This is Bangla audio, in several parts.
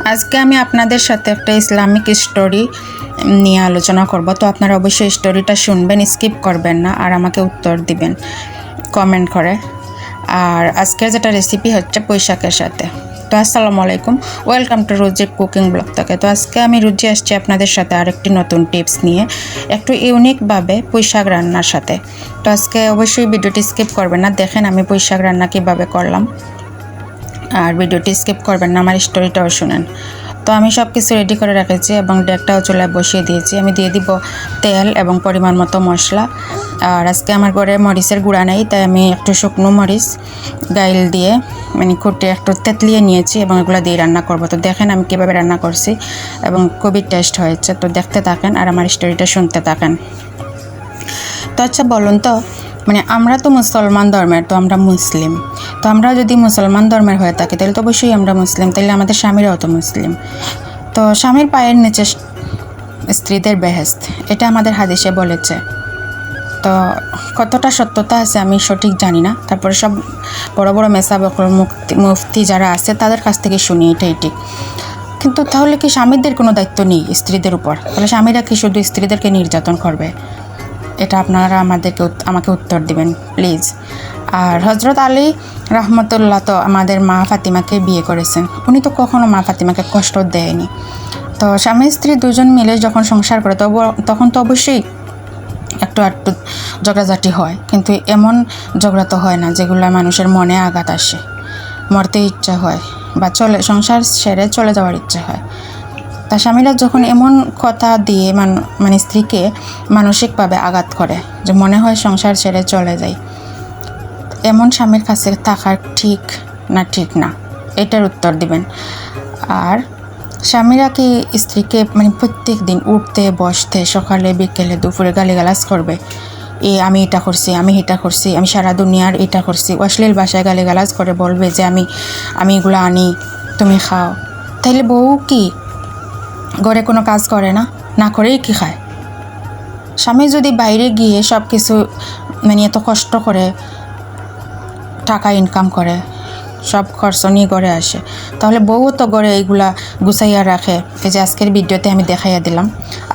আজকে আমি আপনাদের সাথে একটা ইসলামিক স্টোরি নিয়ে আলোচনা করব। তো আপনারা অবশ্যই স্টোরিটা শুনবেন, স্কিপ করবেন না, আর আমাকে উত্তর দিবেন কমেন্ট করে। আর আজকের যেটা রেসিপি হচ্ছে পুঁই শাকের সাথে। তো আসসালামু আলাইকুম, ওয়েলকাম টু রুজি কুকিং ব্লগ থেকে। তো আজকে আমি রুজি আসছি আপনাদের সাথে আরেকটি নতুন টিপস নিয়ে, একটু ইউনিকভাবে পুঁই শাক রান্নার সাথে। তো আজকে অবশ্যই ভিডিওটি স্কিপ করবেন না, দেখেন আমি পুঁই শাক রান্না কীভাবে করলাম। আর ভিডিওটি স্কিপ করবেন না, আমার স্টোরিটাও শুনেন। তো আমি সব কিছু রেডি করে রেখেছি এবং ডেকটাও চুলায় বসিয়ে দিয়েছি। আমি দিয়ে দিব তেল এবং পরিমাণ মতো মশলা। আর আজকে আমার ঘরে মরিচের গুঁড়া নেই, তাই আমি একটু শুকনো মরিচ গাইল দিয়ে কুটে একটু তেতলিয়ে নিয়েছি এবং এগুলো দিয়ে রান্না করব। তো দেখেন আমি কীভাবে রান্না করছি এবং খুবই টেস্ট হয়েছে। তো দেখতে থাকেন আর আমার স্টোরিটা শুনতে থাকেন। তো আচ্ছা বলুন তো, আমরা তো মুসলমান ধর্মের, তো আমরা মুসলিম। তো আমরা যদি মুসলমান ধর্মের হয়ে থাকি তাহলে তো অবশ্যই আমরা মুসলিম, তাহলে আমাদের স্বামীরাও তো মুসলিম। তো স্বামীর পায়ের নিচে স্ত্রীদের বেহেশত, এটা আমাদের হাদিসে বলেছে। তো কতটা সত্যতা আছে আমি সঠিক জানি না, তারপরে সব বড় বড় মেসাবকর মুফতি যারা আছে তাদের কাছ থেকে শুনি এটাই ঠিক। কিন্তু তাহলে কি স্বামীদের কোনো দায়িত্ব নেই স্ত্রীদের উপর? তাহলে স্বামীরা কি শুধু স্ত্রীদেরকে নির্যাতন করবে? এটা আপনারা আমাকে উত্তর দিবেন প্লিজ। আর হজরত আলী রহমতুল্লাহ তো আমাদের মা ফাতিমাকে বিয়ে করেছেন, উনি তো কখনো মা ফাতিমাকে কষ্ট দেয়নি। তো স্বামী স্ত্রী দুজন মিলে যখন সংসার করে তখন তো অবশ্যই একটু ঝগড়াঝাটি হয়, কিন্তু এমন ঝগড়া তো হয় না যেগুলো মানুষের মনে আঘাত আসে, মরতে ইচ্ছা হয় বা সংসার ছেড়ে চলে যাওয়ার ইচ্ছা হয়। তা স্বামীরা যখন এমন কথা দিয়ে স্ত্রীকে মানসিকভাবে আঘাত করে যে মনে হয় সংসার ছেড়ে চলে যায়, এমন স্বামীর কাছে থাকার ঠিক না, এটার উত্তর দিবেন। আর স্বামীরা কি স্ত্রীকে প্রত্যেক দিন উঠতে বসতে সকালে বিকেলে দুপুরে গালিগালাজ করবে? আমি এটা করছি, আমি এটা করছি, আমি সারা দুনিয়ার এটা করছি, অশ্লীল ভাষায় গালিগালাজ করে বলবে যে আমি এগুলো আনি, তুমি খাও। তাইলে বউ কি ঘরে কোনো কাজ করে না করেই কি খায়? স্বামী যদি বাইরে গিয়ে সব কিছু এত কষ্ট করে টাকা ইনকাম করে, সব খরচ নিয়ে ঘরে আসে, তাহলে বউও তো ঘরে এইগুলা গুছাইয়া রাখে। এই যে আজকের ভিডিওতে আমি দেখাইয়া দিলাম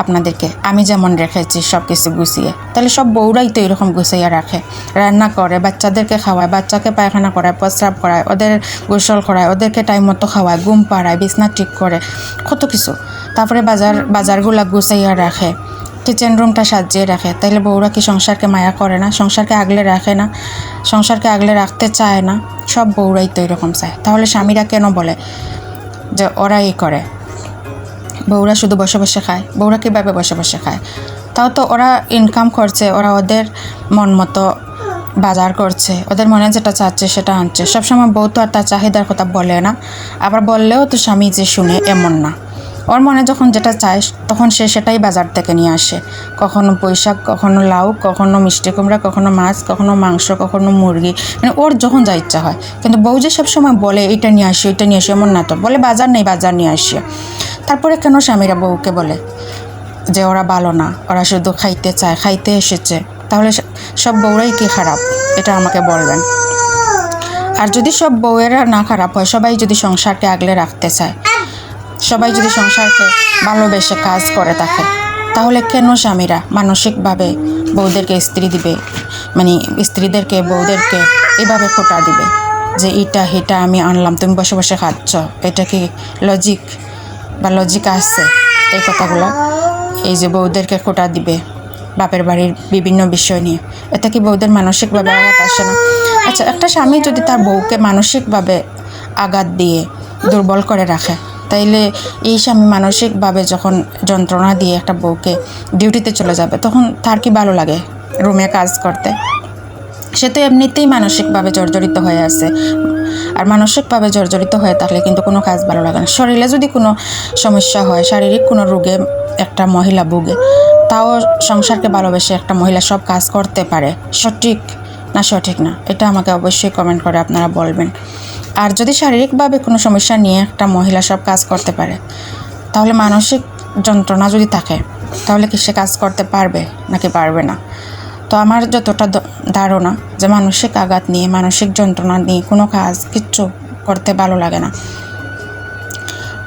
আপনাদেরকে, আমি যেমন রেখেছি সব কিছু গুছিয়ে, তাহলে সব বউরাই তো এরকম গুছাইয়া রাখে, রান্না করে, বাচ্চাদেরকে খাওয়ায়, বাচ্চাকে পায়খানা করায়, প্রস্রাব করায়, ওদের গোসল করায়, ওদেরকে টাইম মতো খাওয়ায়, ঘুম পাড়ায়, বিছনা ঠিক করে, কত কিছু। তারপরে বাজারগুলা গুছাইয়া রাখে, কিচেন রুমটা সাজিয়ে রাখে। তাইলে বউরা কি সংসারকে মায়া করে না? সংসারকে আগলে রাখে না? সংসারকে আগলে রাখতে চায় না? সব বউরাই তো এরকম চায়। তাহলে স্বামীরা কেন বলে যে ওরা এই করে, বউরা শুধু বসে বসে খায়? বউরা কীভাবে বসে বসে খায়? তাও তো ওরা ইনকাম করছে, ওরা ওদের মন মতো বাজার করছে, ওদের মনে যেটা চাচ্ছে সেটা আনছে। সবসময় বউ তো আর তার চাহিদার কথা বলে না, আবার বললেও তো স্বামী যে শুনে এমন না। ওর মনে যখন যেটা চায় তখন সে সেটাই বাজার থেকে নিয়ে আসে, কখনো পুঁই শাক, কখনো লাউ, কখনো মিষ্টি কুমড়া, কখনো মাছ, কখনো মাংস, কখনো মুরগি, ওর যখন যা ইচ্ছা হয়। কিন্তু বউ যে সবসময় বলে এটা নিয়ে আসি, ওইটা নিয়ে আসি, এমন না তো, বলে বাজার নেই, বাজার নিয়ে আসি। তারপরে কেন স্বামীরা বউকে বলে যে ওরা ভালো না, ওরা শুধু খাইতে চায়, খাইতে এসেছে? তাহলে সব বউরাই কি খারাপ? এটা আমাকে বলবেন। আর যদি সব বউয়েরা না খারাপ হয়, সবাই যদি সংসারকে আগলে রাখতে চায়, সবাই যদি সংসারকে ভালোবেসে কাজ করে থাকে, তাহলে কেন স্বামীরা মানসিকভাবে বউদেরকে স্ত্রীদেরকে বউদেরকে এভাবে খোঁটা দিবে যে এটা হেটা আমি আনলাম, তুমি বসে বসে খাচ্ছ? এটা কি লজিক আছে এই কথাগুলো? এই যে বউদেরকে খোঁটা দিবে বাপের বাড়ির বিভিন্ন বিষয় নিয়ে, এটা কি বউদের মানসিকভাবে আঘাত আসে না? আচ্ছা, একটা স্বামী যদি তার বউকে মানসিকভাবে আঘাত দিয়ে দুর্বল করে রাখে, তাইলে এই স্বামী মানসিকভাবে যখন যন্ত্রণা দিয়ে একটা বউকে ডিউটিতে চলে যাবে, তখন তার কি ভালো লাগে রুমে কাজ করতে? সে তো এমনিতেই মানসিকভাবে জর্জরিত হয়ে আছে, আর মানসিকভাবে জর্জরিত হয়ে থাকলে কিন্তু কোনো কাজ ভালো লাগে না। শরীরে যদি কোনো সমস্যা হয়, শারীরিক কোনো রোগে একটা মহিলা ভোগে, তাও সংসারকে ভালোবেসে একটা মহিলা সব কাজ করতে পারে। সঠিক না, এটা আমাকে অবশ্যই কমেন্ট করে আপনারা বলবেন। আর যদি শারীরিকভাবে কোনো সমস্যা নিয়ে একটা মহিলা সব কাজ করতে পারে, তাহলে মানসিক যন্ত্রণা যদি থাকে, তাহলে কি সে কাজ করতে পারবে নাকি পারবে না? তো আমার যতটা ধারণা যে মানসিক আঘাত নিয়ে, মানসিক যন্ত্রণা নিয়ে কোনো কাজ কিচ্ছু করতে ভালো লাগে না।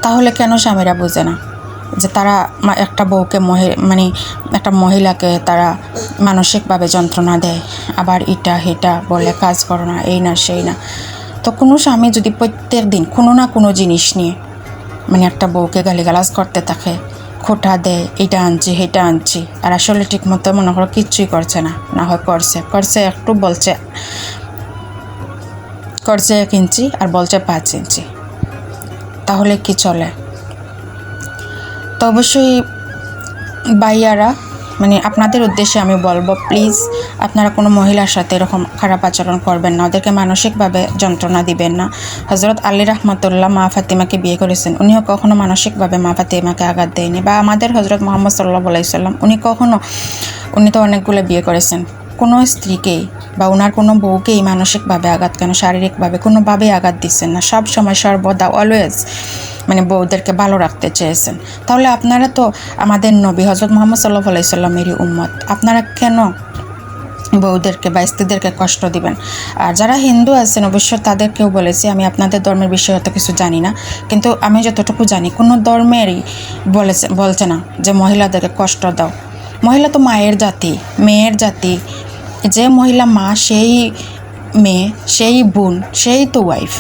তাহলে কেন স্বামীরা বোঝে না যে তারা একটা বউকে মানে একটা মহিলাকে তারা মানসিকভাবে যন্ত্রণা দেয়, আবার ইটা হেটা বলে কাজ করো না, এই না সেই না। তো কোনো স্বামী যদি প্রত্যেক দিন কোনো না কোনো জিনিস নিয়ে মানে একটা বউকে গালিগালাজ করতে থাকে, খোঁটা দেয়, এটা আনছি সেটা আনছি, আর আসলে ঠিক মতো মনে করো কিচ্ছুই করছে না, না হয় করছে একটু, বলছে করছে 1 ইঞ্চি আর বলছে 5 ইঞ্চি, তাহলে কি চলে? তো অবশ্যই ভাইয়ারা মানে আপনাদের উদ্দেশ্যে আমি বলবো, প্লিজ আপনারা কোনো মহিলার সাথে এরকম খারাপ আচরণ করবেন না, ওদেরকে মানসিকভাবে যন্ত্রণা দিবেন না। হজরত আলী রহমতুল্লাহ মা ফাতিমাকে বিয়ে করেছেন, উনিও কখনো মানসিকভাবে মা ফাতিমাকে আঘাত দেয়নি, বা আমাদের হজরত মোহাম্মদ সাল্লাল্লাহু আলাইহি সাল্লাম উনি তো অনেকগুলো বিয়ে করেছেন, কোনো স্ত্রীকেই বা ওনার কোনো বউকেই মানসিকভাবে আঘাত কেন শারীরিকভাবে কোনোভাবেই আঘাত দিচ্ছেন না, সব সময় সর্বদা অলওয়েজ মানে বউদেরকে ভালো রাখতে চেয়েছেন। তাহলে আপনারা তো আমাদের নবী হজরত মোহাম্মদ সাল্লাল্লাহু আলাইহি সাল্লামেরই উম্মত, আপনারা কেন বউদেরকে বা স্ত্রীদেরকে কষ্ট দিবেন? আর যারা হিন্দু আছেন অবশ্য তাদেরকেও বলেছি, আমি আপনাদের ধর্মের বিষয়ে অত কিছু জানি না, কিন্তু আমি যতটুকু জানি কোনো ধর্মেরই বলছে না যে মহিলাদেরকে কষ্ট দাও। মহিলা তো মায়ের জাতি, মেয়ের জাতি, যে মহিলা মা সেই মেয়ে, সেই বোন, সেই তো ওয়াইফ,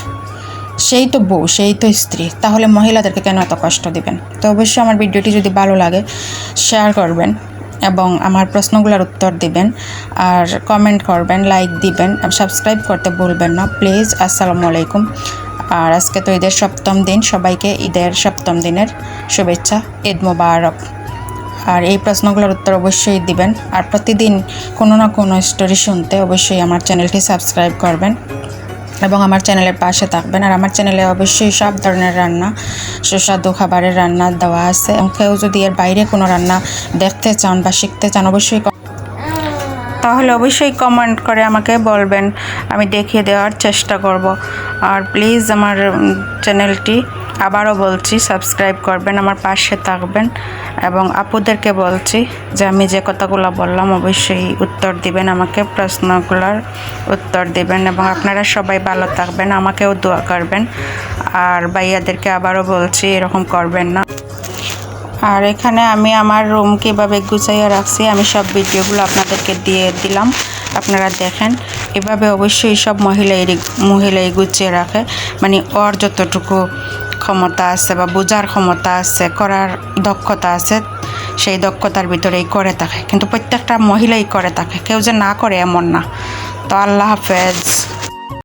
সেই তো বউ, সেই তো স্ত্রী, তাহলে মহিলাদেরকে কেন এত কষ্ট দিবেন? তো অবশ্যই আমার ভিডিওটি যদি ভালো লাগে শেয়ার করবেন এবং আমার প্রশ্নগুলোর উত্তর দিবেন, আর কমেন্ট করবেন, লাইক দিবেন, সাবস্ক্রাইব করতে ভুলবেন না প্লিজ। আসসালামু আলাইকুম। আর আজকে তো ঈদের 7ম দিন, সবাইকে ঈদের 7ম দিনের শুভেচ্ছা, ঈদ মোবারক। আর এই প্রশ্নগুলোর উত্তর অবশ্যই দিবেন, আর প্রতিদিন কোনো না কোনো স্টোরি শুনতে অবশ্যই আমার চ্যানেলটি সাবস্ক্রাইব করবেন এবং আমার চ্যানেলের পাশে থাকবেন। আর আমার চ্যানেলে অবশ্যই সব ধরনের রান্না, সুস্বাদু খাবারের রান্না দেওয়া আছে, এবং কেউ যদি এর বাইরে কোনো রান্না দেখতে চান বা শিখতে চান তাহলে অবশ্যই কমেন্ট করে আমাকে বলবেন, আমি দেখিয়ে দেওয়ার চেষ্টা করব। আর প্লিজ আমার চ্যানেলটি আবারও বলছি সাবস্ক্রাইব করবেন, আমার পাশে থাকবেন, এবং আপুদেরকে বলছি যে আমি যে কথাগুলো বললাম অবশ্যই উত্তর দিবেন, আমাকে প্রশ্নগুলোর উত্তর দিবেন, এবং আপনারা সবাই ভালো থাকবেন, আমাকেও দোয়া করবেন। আর ভাইয়াদেরকে আবারও বলছি এরকম করবেন না। আর এখানে আমি আমার রুম কীভাবে গুছাইয়ে রাখছি আমি সব ভিডিওগুলো আপনাদেরকে দিয়ে দিলাম, আপনারা দেখেন। এভাবে অবশ্যই সব মহিলাই গুছিয়ে রাখে, মানে ওর যতটুকু ক্ষমতা আছে বা বোঝার ক্ষমতা আছে, করার দক্ষতা আছে, সেই দক্ষতার ভিতরেই করে থাকে, কিন্তু প্রত্যেকটা মহিলাই করে থাকে, কেউ যে না করে এমন না। তো আল্লাহ হাফেজ।